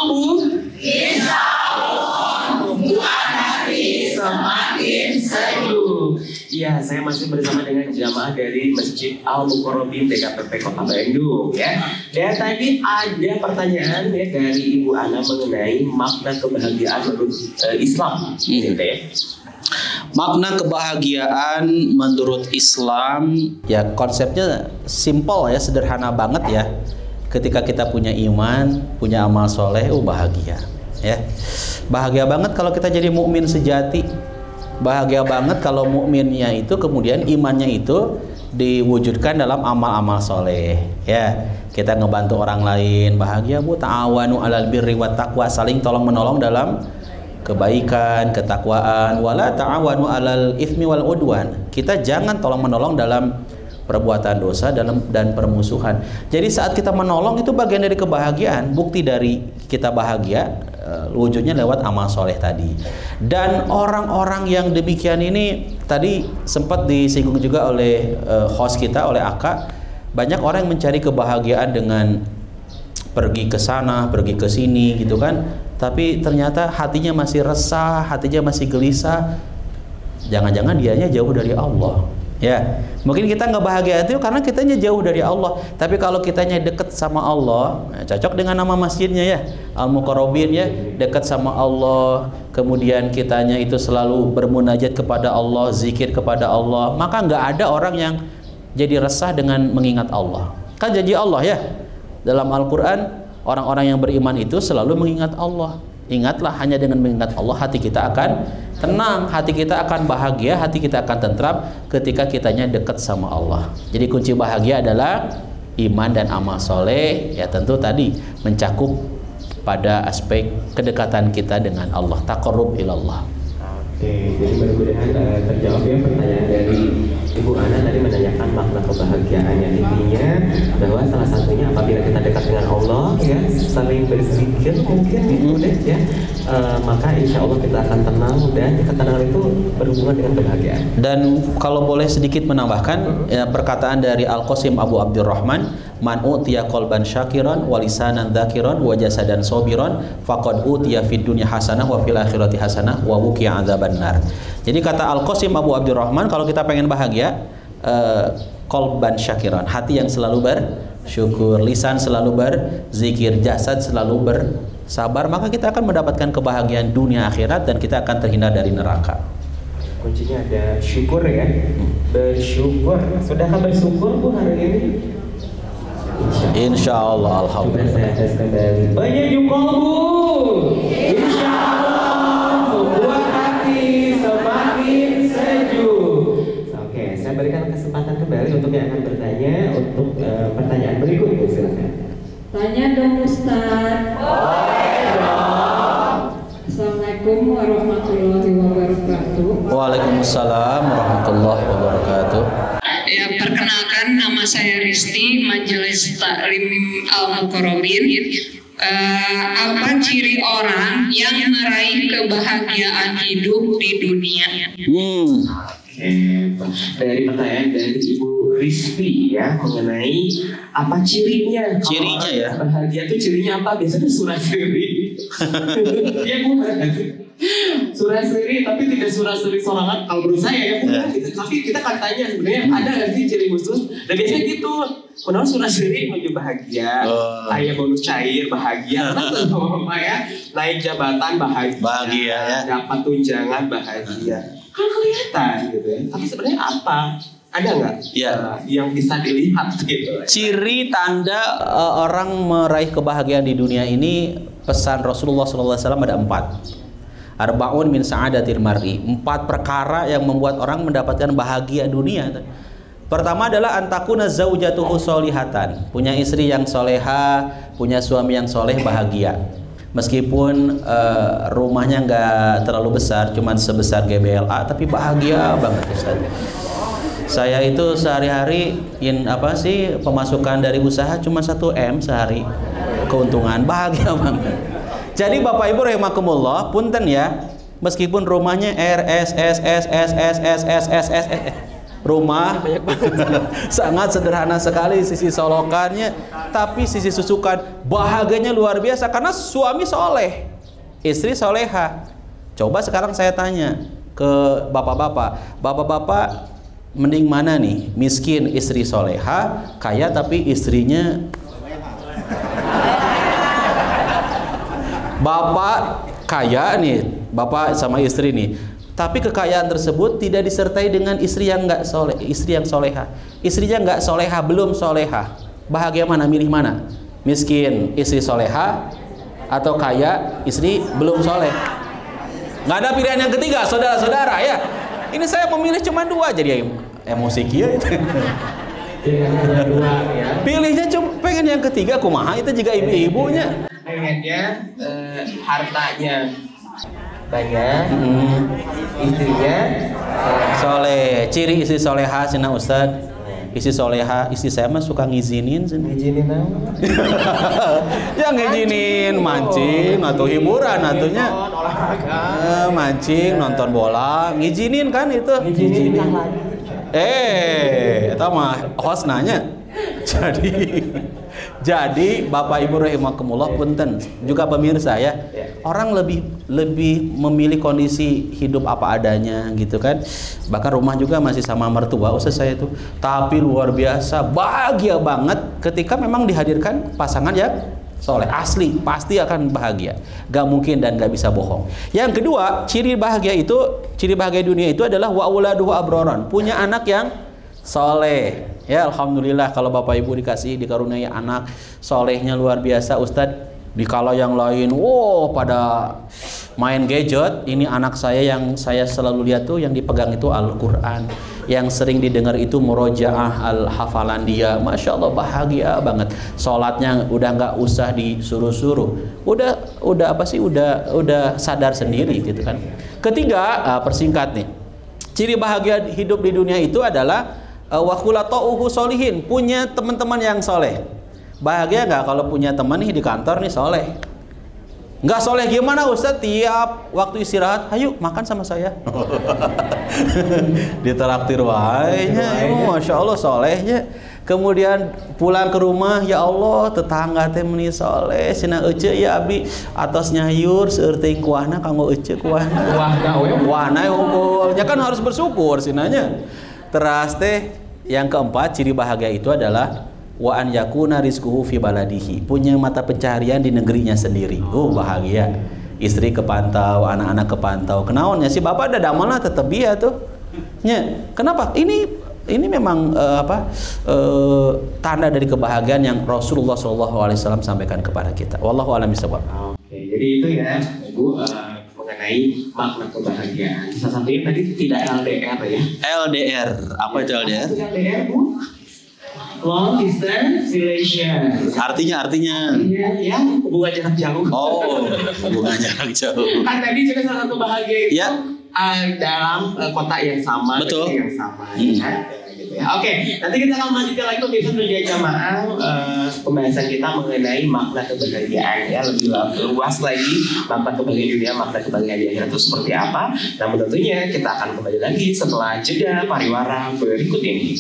Bu? Insya Allah hubungan hati semakin sejuk. Ya, saya masih bersama dengan jamaah dari Masjid Al-Mukarrabin DKPP Kota Bandung ya. Dan tadi ada pertanyaan ya dari Ibu Ana mengenai makna kebahagiaan menurut Islam. Gitu ya. Makna kebahagiaan menurut Islam ya konsepnya simple ya, sederhana banget ya. Ketika kita punya iman, punya amal soleh, bahagia ya. Bahagia banget kalau kita jadi mukmin sejati. Bahagia banget kalau mukminnya itu kemudian imannya itu diwujudkan dalam amal-amal soleh ya. Kita ngebantu orang lain, bahagia Bu. Ta'awanu 'alal birri wat taqwa, saling tolong menolong dalam kebaikan, ketakwaan. Wala ta'awanu 'alal itsmi wal udwan. Kita jangan tolong menolong dalam perbuatan dosa dan permusuhan. Jadi saat kita menolong itu bagian dari kebahagiaan. Bukti dari kita bahagia wujudnya lewat amal soleh tadi. Dan orang-orang yang demikian ini tadi sempat disinggung juga oleh host kita, oleh Aka. Banyak orang yang mencari kebahagiaan dengan pergi ke sana, pergi ke sini gitu kan. Tapi ternyata hatinya masih resah, hatinya masih gelisah. Jangan-jangan dianya jauh dari Allah. Ya, mungkin kita nggak bahagia itu karena kitanya jauh dari Allah. Tapi kalau kitanya dekat sama Allah, cocok dengan nama masjidnya ya, Al-Mukarrabin ya, dekat sama Allah. Kemudian kitanya itu selalu bermunajat kepada Allah, zikir kepada Allah. Maka nggak ada orang yang jadi resah dengan mengingat Allah. Kan janji Allah ya, dalam Al-Quran orang-orang yang beriman itu selalu mengingat Allah. Ingatlah, hanya dengan mengingat Allah hati kita akan tenang, hati kita akan bahagia, hati kita akan tentram ketika kitanya dekat sama Allah. Jadi kunci bahagia adalah iman dan amal soleh. Ya tentu tadi mencakup pada aspek kedekatan kita dengan Allah, taqarrub ilallah. Oke, jadi mudah-mudahan terjawab ya pertanyaan dari Ibu Ana tadi menanyakan makna kebahagiaannya. Intinya bahwa salah satunya apabila kita dekat dengan Allah ya, saling berzikir mungkin itu deh ya, maka insya Allah kita akan tenang dan ketenangan itu berhubungan dengan kebahagiaan. Dan kalau boleh sedikit menambahkan ya, perkataan dari Al-Qasim Abu Abdurrahman, man utiya qalban syakiran wa lisanan dzakiran wa jasadan sabiran faqad utiya fid dunya hasanah wa fil akhirati hasanah wa wuqiya adzabannar. Jadi kata Al-Qasim Abu Abdurrahman, kalau kita pengen bahagia, qalban syakiran, hati yang selalu bersyukur, lisan selalu berzikir, jasad selalu bersabar, maka kita akan mendapatkan kebahagiaan dunia akhirat dan kita akan terhindar dari neraka. Kuncinya ada syukur ya, bersyukur. Sudahkah bersyukur Bu hari ini? Insya Allah, alhamdulillah. Banyak jungkol Bu. Insya Allah membuat hati semakin sejuk. Oke, saya berikan kesempatan kembali untuk yang akan bertanya untuk pertanyaan berikut Bu, silakan. Tanya dong Ustaz. Assalamualaikum warahmatullahi wabarakatuh. Waalaikumsalam warahmatullahi wabarakatuh. Ya, perkenalkan nama saya Risti, Majelis Taklim Al-Mukarrabin. Apa ciri orang yang meraih kebahagiaan hidup di dunia? Dari pertanyaan dari Ibu Risti ya mengenai apa cirinya? Cirinya ya. Bahagia itu cirinya apa? Biasanya surah seri. Iya Bu. Surah seri tapi tidak surah seri sorangan. Kalau menurut saya ya Bu, tapi kita kan tanya sebenarnya ada nggak sih ciri khusus? Dan biasanya gitu. Kenapa surah seri menuju bahagia? Kayak bonus cair bahagia. Karena Bapak ya naik jabatan bahagia ya. Dapat tunjangan bahagia. Kan kelihatan gitu ya. Tapi sebenarnya apa? Ada nggak yang bisa dilihat gitu? Ciri tanda orang meraih kebahagiaan di dunia ini, pesan Rasulullah SAW ada 4. Arba'un min sa'adatil mar'i, 4 perkara yang membuat orang mendapatkan bahagia dunia. Pertama adalah antakuna zaujatuhu sholihatan, punya istri yang soleha, punya suami yang soleh, bahagia. Meskipun rumahnya nggak terlalu besar, cuman sebesar GBLA, tapi bahagia banget Ustaz. Saya itu sehari-hari pemasukan dari usaha cuma 1 M sehari keuntungan, bahagia banget. Jadi Bapak Ibu rahimakumullah, punten ya, meskipun rumahnya RSSSSSSSSS, rumah sangat sederhana sekali sisi solokannya, tapi sisi susukan bahagianya luar biasa karena suami soleh, istri soleha. Coba sekarang saya tanya ke bapak-bapak, mending mana nih? Miskin istri soleha, kaya tapi istrinya bapak kaya nih, bapak sama istri nih, tapi kekayaan tersebut tidak disertai dengan istri yang nggak soleh, istri yang soleha. Istrinya nggak soleha, belum soleha. Bahagia mana? Milih mana? Miskin istri soleha atau kaya istri belum soleh? Nggak ada pilihan yang ketiga, saudara-saudara ya. Ini saya memilih cuma dua, jadi emosi kia itu. Pilihnya cuma pengen yang ketiga, kumaha itu juga ibu-ibunya. Pengennya hartanya banyak, istrinya soleh. Ciri istri soleha cina Ustad. Istri soleha, istri saya mah suka ngizinin. ngizinin apa? Ya ngizinin mancing atau hiburan atunya. Mancing, nonton bola, ngizinin kan itu. Ngizinin lagi. Itu mah host nanya. Jadi Bapak Ibu rahimakumullah, punten juga pemirsa ya. Orang lebih memilih kondisi hidup apa adanya gitu kan. Bahkan rumah juga masih sama mertua ustaz saya itu. Tapi luar biasa bahagia banget ketika memang dihadirkan pasangan yang soleh. Asli pasti akan bahagia. Gak mungkin dan gak bisa bohong. Yang kedua, ciri bahagia dunia itu adalah wa uladuhu abroran. Punya anak yang soleh. Ya alhamdulillah kalau Bapak Ibu dikaruniai anak solehnya luar biasa Ustadz. Di kala yang lain, pada main gadget. Ini anak saya yang saya selalu lihat tuh yang dipegang itu Al-Quran. Yang sering didengar itu murojaah al-hafalan dia. Masya Allah bahagia banget. Sholatnya udah nggak usah disuruh-suruh. Udah sadar sendiri gitu kan. Ketiga, persingkat nih. Ciri bahagia hidup di dunia itu adalah wa khulatauhu solihin, punya teman-teman yang soleh. Bahagia nggak kalau punya teman nih di kantor nih soleh? Nggak soleh gimana Ustaz? Tiap waktu istirahat, ayo makan sama saya. Ditraktir wainya, masya Allah solehnya. Kemudian pulang ke rumah, ya Allah tetangga teh meni soleh, cina ece ya abi atas nyayur seurting kuahna kanggo ece kuahna. Kuahna unggul, ya kan harus bersyukur sinanya. Teras teh yang keempat, ciri bahagia itu adalah wa an yakuna rizquhu fi baladihi, punya mata pencaharian di negerinya sendiri. Bahagia. Istri kepantau, anak-anak kepantau. Kenaonnya si bapak ada damal lah tetep biaya tuh. Nya, kenapa? Ini memang tanda dari kebahagiaan yang Rasulullah SAW sampaikan kepada kita. Wallahu a'lam bishawab. Oke, jadi itu ya Ibu mengenai makna kebahagiaan. Salah satunya tadi tidak LDR ya. LDR, apa itu LDR? LDR Bu, long distance relation. Artinya ya hubungan jarak jauh. Hubungan jarak jauh. Kan tadi juga salah satu bahagia itu dalam kota yang sama, betul, yang sama, kan? Gitu ya. Oke, nanti kita akan melanjutkan lagi pemirsa Dunia Jamaah pembahasan kita mengenai makna kebahagiaan ya, lebih luas lagi makna kebahagiaan dunia, makna kebahagiaan di akhirat itu seperti apa. Namun tentunya kita akan kembali lagi setelah jeda pariwara berikut ini.